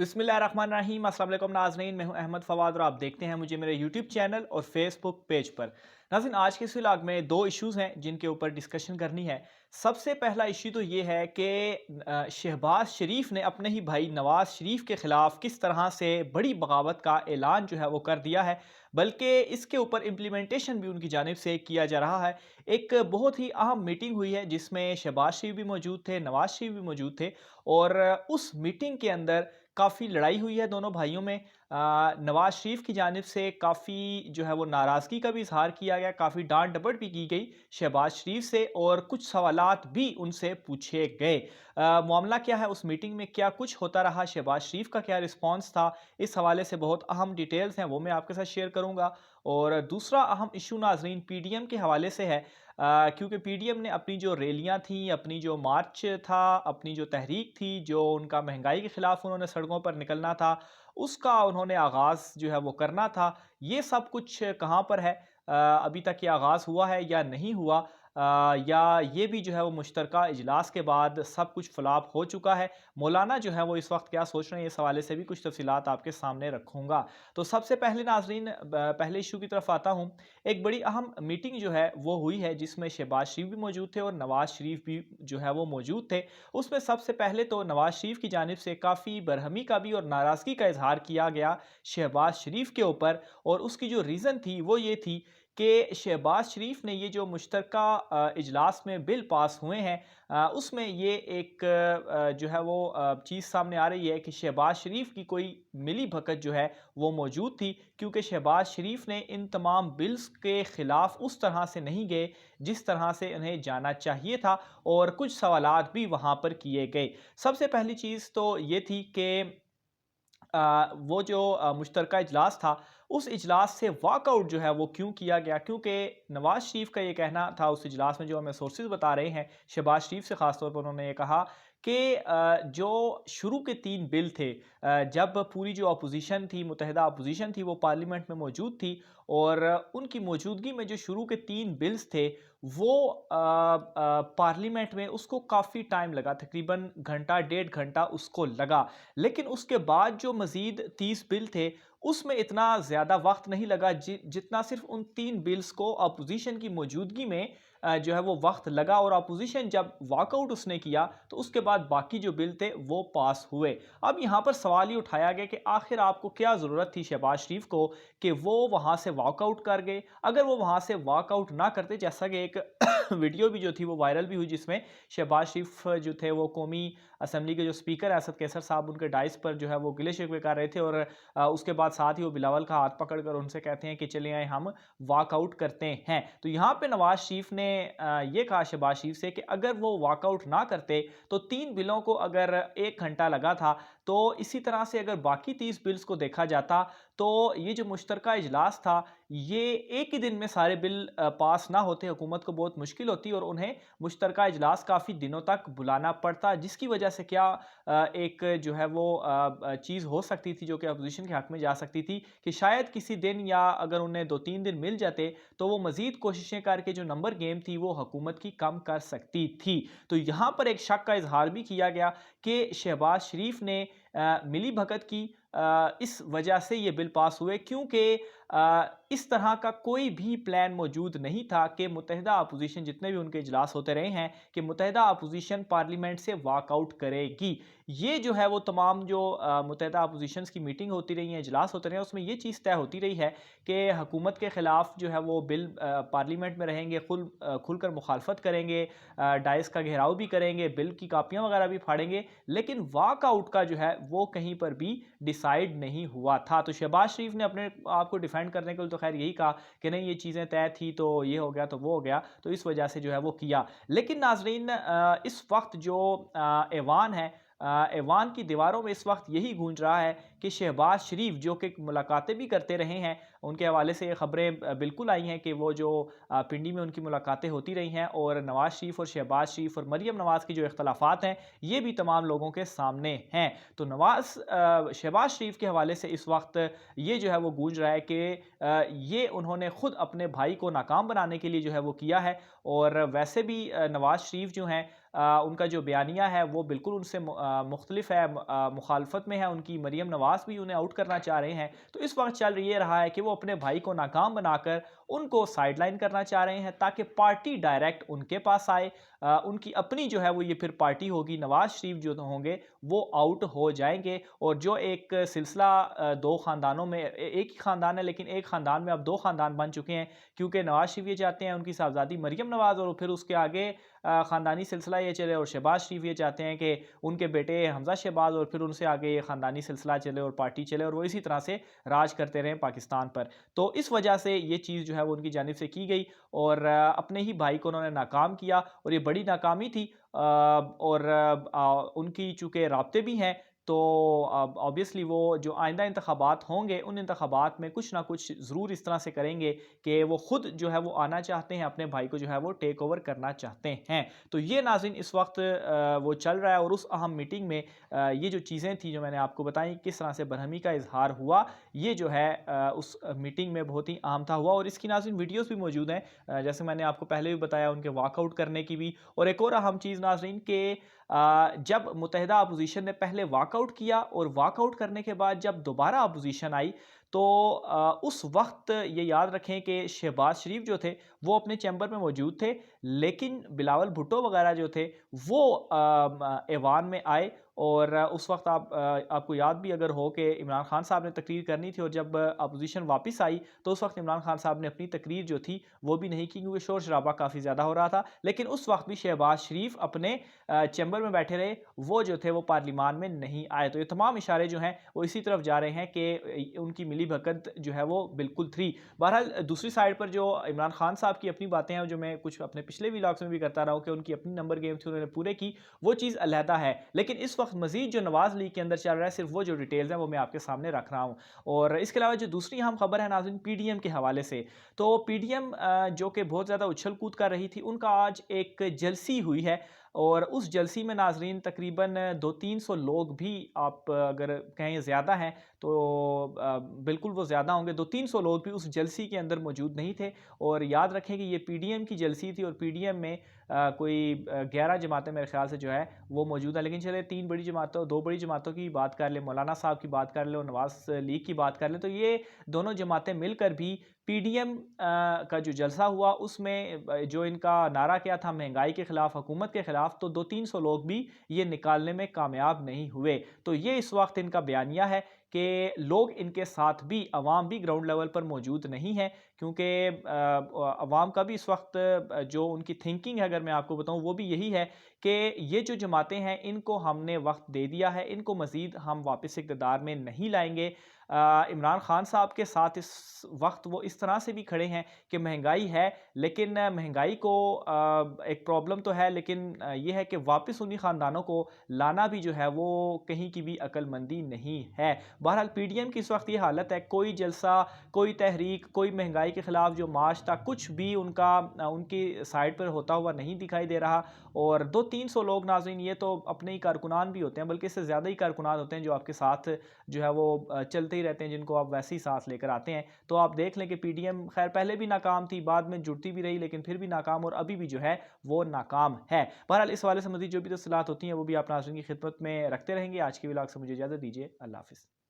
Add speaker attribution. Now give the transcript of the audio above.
Speaker 1: बिस्मिल्लाहिर्रहमानिर्रहीम। अस्सलाम वालेकुम नाज़रीन, मैं हूं अहमद फ़वाद और आप देखते हैं मुझे मेरे यूट्यूब चैनल और फेसबुक पेज पर। नाज़रीन, आज के इस व्लॉग में दो इश्यूज़ हैं जिनके ऊपर डिस्कशन करनी है। सबसे पहला इश्यू तो ये है कि शहबाज शरीफ ने अपने ही भाई नवाज़ शरीफ के ख़िलाफ़ किस तरह से बड़ी बगावत का ऐलान जो है वो कर दिया है, बल्कि इसके ऊपर इम्प्लीमेंटेशन भी उनकी जानिब से किया जा रहा है। एक बहुत ही अहम मीटिंग हुई है जिसमें शहबाज शरीफ भी मौजूद थे, नवाज़ शरीफ भी मौजूद थे और उस मीटिंग के अंदर काफ़ी लड़ाई हुई है दोनों भाइयों में। नवाज़ शरीफ की जानिब से काफ़ी जो है वो नाराज़गी का भी इज़हार किया गया, काफ़ी डांट डपट भी की गई शहबाज शरीफ से और कुछ सवालात भी उनसे पूछे गए। मामला क्या है, उस मीटिंग में क्या कुछ होता रहा, शहबाज शरीफ का क्या रिस्पॉन्स था, इस हवाले से बहुत अहम डिटेल्स हैं वो मैं आपके साथ शेयर करूँगा। और दूसरा अहम इशू नाजरीन पीडीएम के हवाले से है, क्योंकि पीडीएम ने अपनी जो रैलियां थी, अपनी जो मार्च था, अपनी जो तहरीक थी, जो उनका महंगाई के खिलाफ उन्होंने सड़कों पर निकलना था, उसका उन्होंने आगाज़ जो है वो करना था। ये सब कुछ कहाँ पर है? अभी तक ये आगाज़ हुआ है या नहीं हुआ? या ये भी जो है वो मुश्तरका इजलास के बाद सब कुछ फ्लॉप हो चुका है? मौलाना जो है वो इस वक्त क्या सोच रहे हैं, इस हवाले से भी कुछ तफसीलात आपके सामने रखूँगा। तो सबसे पहले नाज़रीन पहले इशू की तरफ आता हूँ। एक बड़ी अहम मीटिंग जो है वो हुई है जिसमें शहबाज शरीफ भी मौजूद थे और नवाज़ शरीफ भी जो है वो मौजूद थे। उसमें सबसे पहले तो नवाज़ शरीफ की जानिब से काफ़ी बरहमी का भी और नाराज़गी का इजहार किया गया शहबाज शरीफ के ऊपर, और उसकी जो रीज़न थी वो ये थी कि शहबाज शरीफ ने ये जो मुश्तरका इजलास में बिल पास हुए हैं, उसमें ये एक जो है वो चीज़ सामने आ रही है कि शहबाज शरीफ की कोई मिली भगत जो है वो मौजूद थी, क्योंकि शहबाज शरीफ ने इन तमाम बिल्स के ख़िलाफ़ उस तरह से नहीं गए जिस तरह से उन्हें जाना चाहिए था, और कुछ सवालात भी वहाँ पर किए गए। सबसे पहली चीज़ तो ये थी कि वो जो मुश्तरका इजलास था, उस इजलास से वॉकआउट जो है वो क्यों किया गया? क्योंकि नवाज़ शरीफ का ये कहना था उस इजलास में, जो हमें सोर्सेज़ बता रहे हैं, शहबाज शरीफ से ख़ास तौर पर उन्होंने ये कहा कि जो शुरू के 3 बिल थे, जब पूरी जो अपोज़िशन थी, मुत्तहिदा अपोज़िशन थी, वो पार्लियामेंट में मौजूद थी और उनकी मौजूदगी में जो शुरू के 3 बिल्स थे, वो पार्लियामेंट में उसको काफ़ी टाइम लगा, तकरीबन घंटा, डेढ़ घंटा उसको लगा। लेकिन उसके बाद जो मज़ीद 30 बिल थे, उसमें इतना ज़्यादा वक़्त नहीं लगा जितना सिर्फ़ उन 3 बिल्स को अपोज़िशन की मौजूदगी में जो है वो वक़्त लगा, और अपोज़िशन जब वॉकआउट उसने किया, तो उसके बाद बाकी जो बिल थे वो पास हुए। अब यहाँ पर सवाल ये उठाया गया कि आखिर आपको क्या ज़रूरत थी शहबाज शरीफ को कि वो वहाँ से वॉकआउट कर गए? अगर वो वहाँ से वॉकआउट ना करते, जैसा कि एक वीडियो भी जो थी वो वायरल भी हुई जिसमें शहबाज शरीफ जो थे वो कौमी असम्बली के जो स्पीकर हैं असद कैसर साहब, उनके डाइस पर जो है वो गिले शिकवे कर रहे थे, और उसके बाद साथ ही वो बिलावल का हाथ पकड़कर उनसे कहते हैं कि चले आए हम वॉकआउट करते हैं। तो यहाँ पे नवाज शरीफ ने ये कहा शहबाज शरीफ से कि अगर वो वॉकआउट ना करते तो 3 बिलों को अगर 1 घंटा लगा था, तो इसी तरह से अगर बाकी 30 बिल्स को देखा जाता, तो ये जो मुश्तरका इजलास था, ये एक ही दिन में सारे बिल पास ना होते, हुकूमत को बहुत मुश्किल होती और उन्हें मुश्तरका इजलास काफ़ी दिनों तक बुलाना पड़ता, जिसकी वजह से क्या एक जो है वो चीज़ हो सकती थी जो कि अपोजिशन के हक में जा सकती थी कि शायद किसी दिन, या अगर उन्हें 2-3 दिन मिल जाते, तो वो मज़ीद कोशिशें करके जो नंबर गेम थी वो हुकूमत की कम कर सकती थी। तो यहाँ पर एक शक का इजहार भी किया गया कि शहबाज शरीफ ने मिली भगत की, इस वजह से ये बिल पास हुए, क्योंकि इस तरह का कोई भी प्लान मौजूद नहीं था कि मुत्तहिदा अपोजिशन, जितने भी उनके इजलास होते रहे हैं, कि मुत्तहिदा अपोजिशन पार्लियामेंट से वॉकआउट करेगी। ये जो है वो तमाम जो मुत्तहिदा अपोजिशंस की मीटिंग होती रही है, इजलास होते रहे हैं, उसमें ये चीज़ तय होती रही है कि हुकूमत के ख़िलाफ़ जो है वो बिल पार्लियामेंट में रहेंगे, खुलकर मुखालफत करेंगे, डाइस का घेराव भी करेंगे, बिल की कापियाँ वगैरह भी फाड़ेंगे, लेकिन वॉकआउट का जो है वो कहीं पर भी डिसाइड नहीं हुआ था। तो शहबाज शरीफ ने अपने आप को डिफेंड करने के लिए तो खैर यही कहा कि नहीं, ये चीज़ें तय थी, तो ये हो गया तो वो हो गया, तो इस वजह से जो है वो किया। लेकिन नाजरीन इस वक्त जो ऐवान है, ऐवान की दीवारों में इस वक्त यही गूंज रहा है कि शहबाज शरीफ जो कि मुलाकातें भी करते रहे हैं, उनके हवाले से ये खबरें बिल्कुल आई हैं कि वो जो पिंडी में उनकी मुलाकातें होती रही हैं, और नवाज़ शरीफ और शहबाज शरीफ और मरीम नवाज़ की जो इख्तलाफात हैं, ये भी तमाम लोगों के सामने हैं। तो शहबाज शरीफ के हवाले से इस वक्त ये जो है वो गूंज रहा है कि ये उन्होंने खुद अपने भाई को नाकाम बनाने के लिए जो है वो किया है, और वैसे भी नवाज़ शरीफ जो हैं उनका जो बयानिया है वो बिल्कुल उनसे मुख्तलिफ है, मुखालफत में है उनकी। मरीम नवाज़ भी उन्हें आउट करना चाह रहे हैं। तो इस वक्त चल ये रहा है कि वो अपने भाई को नाकाम बनाकर उनको साइडलाइन करना चाह रहे हैं ताकि पार्टी डायरेक्ट उनके पास आए। उनकी अपनी जो है वो ये फिर पार्टी होगी, नवाज शरीफ जो होंगे वो आउट हो जाएंगे। और जो एक सिलसिला दो ख़ानदानों में, एक ही ख़ानदान है लेकिन एक ख़ानदान में अब दो ख़ानदान बन चुके हैं, क्योंकि नवाज शरीफ ये चाहते हैं उनकी साहबजादी मरीम नवाज़ और फिर उसके आगे ख़ानदानी सिलसिला ये चले, और शहबाज शरीफ ये चाहते हैं कि उनके बेटे हमजा शहबाज और फिर उनसे आगे ये ख़ानदानी सिलसिला चले और पार्टी चले और वो इसी तरह से राज करते रहें पाकिस्तान पर। तो इस वजह से ये चीज़ जो है वो उनकी जानिब से की गई और अपने ही भाई को उन्होंने नाकाम किया और ये बड़ी नाकामी थी। और उनकी चूँकि राब्ते भी हैं, तो ऑब्वियसली वो जो आइंदा इंतखाबात होंगे उन इंतखाबात में कुछ ना कुछ ज़रूर इस तरह से करेंगे कि वो ख़ुद जो है वो आना चाहते हैं, अपने भाई को जो है वो टेक ओवर करना चाहते हैं। तो ये नाज़रीन इस वक्त वो चल रहा है और उस अहम मीटिंग में ये जो चीज़ें थी जो मैंने आपको बताई किस तरह से बरहमी का इजहार हुआ, ये जो है उस मीटिंग में बहुत ही अहम था हुआ। और इसकी नाज़रीन वीडियोस भी मौजूद हैं, जैसे मैंने आपको पहले भी बताया उनके वॉकआउट करने की भी। और एक और अहम चीज़ नाज़रीन के जब मुत्तहिदा अपोजिशन ने पहले वॉकआउट किया और वॉकआउट करने के बाद जब दोबारा अपोजिशन आई, तो उस वक्त ये याद रखें कि शहबाज शरीफ जो थे वो अपने चैम्बर में मौजूद थे, लेकिन बिलावल भुट्टो वगैरह जो थे वो ऐवान में आए। और उस वक्त आपको याद भी अगर हो कि इमरान खान साहब ने तकरीर करनी थी और जब अपोजिशन वापस आई तो उस वक्त इमरान खान साहब ने अपनी तकरीर जो थी वो भी नहीं की, क्योंकि शोर शराबा काफ़ी ज़्यादा हो रहा था। लेकिन उस वक्त भी शहबाज शरीफ अपने चैम्बर में बैठे रहे, वो जो थे वो पार्लिमान में नहीं आए। तो ये तमाम इशारे जो हैं वो इसी तरफ जा रहे हैं कि उनकी मिली भगत जो है वो बिल्कुल थी। बहरहाल दूसरी साइड पर जो इमरान खान साहब की अपनी बातें हैं, जो मैं कुछ अपने पिछले व्लॉग्स में भी करता रहा हूँ कि उनकी अपनी नंबर गेम थी, उन्होंने पूरे की, वो चीज़ अलहदा है। लेकिन इस वक्त मजीद जो नवाज लीग के अंदर चल रहा है, सिर्फ वो जो डिटेल्स हैं वो मैं आपके सामने रख रहा हूँ। और इसके अलावा जो दूसरी अहम खबर है नाज़रीन पीडीएम के हवाले से, तो पीडीएम जो कि बहुत ज़्यादा उछल कूद कर रही थी, उनका आज एक जलसी हुई है और उस जलसी में नाज़रीन तकरीबन 200-300 लोग भी, आप अगर कहें ज़्यादा हैं तो बिल्कुल वो ज़्यादा होंगे, 200-300 लोग भी उस जलसी के अंदर मौजूद नहीं थे। और याद रखें कि ये पीडीएम की जलसी थी और पीडीएम में कोई 11 जमातें मेरे ख्याल से जो है वो मौजूद है। लेकिन चले 3 बड़ी जमातों, 2 बड़ी जमातों की बात कर लें, मौलाना साहब की बात कर लें और नवाज लीग की बात कर लें, तो ये दोनों जमातें मिलकर भी पीडीएम का जो जलसा हुआ उसमें जो इनका नारा क्या था महंगाई के खिलाफ, हुकूमत के खिलाफ, तो 200-300 लोग भी ये निकालने में कामयाब नहीं हुए। तो ये इस वक्त इनका बयानिया है कि लोग इनके साथ भी, अवाम भी ग्राउंड लेवल पर मौजूद नहीं है, क्योंकि अवाम का भी इस वक्त जो उनकी थिंकिंग है अगर मैं आपको बताऊं वो भी यही है कि ये जो जमातें हैं इनको हमने वक्त दे दिया है, इनको मज़ीद हम वापस इक़्तिदार में नहीं लाएंगे। इमरान खान साहब के साथ इस वक्त वो इस तरह से भी खड़े हैं कि महंगाई है, लेकिन महंगाई को एक प्रॉब्लम तो है, लेकिन ये है कि वापस उन्हीं ख़ानदानों को लाना भी जो है वो कहीं की भी अक्लमंदी नहीं है। बहरहाल पीडीएम की इस वक्त ये हालत है, कोई जलसा, कोई तहरीक, कोई महंगाई के ख़िलाफ़ जो मार्च था, कुछ भी उनका उनकी साइड पर होता हुआ नहीं दिखाई दे रहा। और 200-300 लोग नाज़रीन ये तो अपने ही कारकुनान भी होते हैं, बल्कि इससे ज़्यादा ही कारकुनान होते हैं जो आपके साथ जो है वो चलते ही रहते हैं, जिनको आप वैसे ही साथ लेकर आते हैं। तो आप देख लें कि पीडीएम खैर पहले भी नाकाम थी, बाद में जुड़ती भी रही, लेकिन फिर भी नाकाम और अभी भी जो है वो नाकाम है। बहरहाल इस हवाले से मज़ीद जो भी तफ़सीलात होती हैं वो भी आप नाज़रीन की खिदमत में रखते रहेंगे। आज के व्लॉग से मुझे इजाज़त दीजिए। अल्लाह हाफ़िज़।